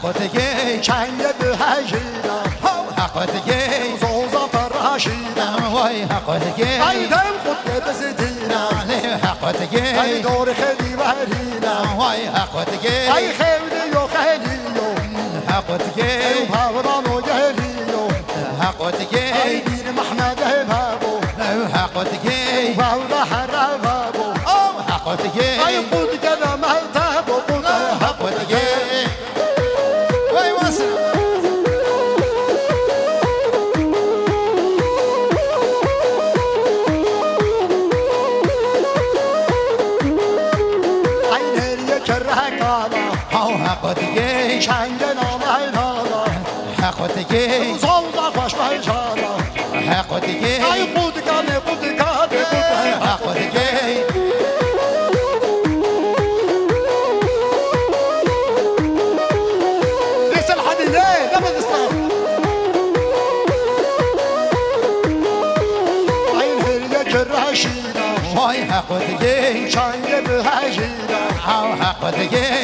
حق دیگه چنگ به هجیرم حق دیگه زوزا فراشیدم وای حق دیگه ایدم خود بزدیرم حق دیگه ای دور خیلی ورینم وای حق دیگه ای خیلی و خیلیو حق دیگه ای پاوران و گلیو حق دیگه ای بیر محمد بابو حق دیگه باورا حرا بابو حق دیگه ای قود کدم هلتا بابو حق دیگه وای واسه حق دیگه چنگ نامه نالا حق دیگه زوزا خوش بجالا حق دیگه ای قود کدم حق دیگه ليس الحديد ليه لما تستطيع عين هي كراشينا وای حق دیگه چنگ به هجیرم حق دیگه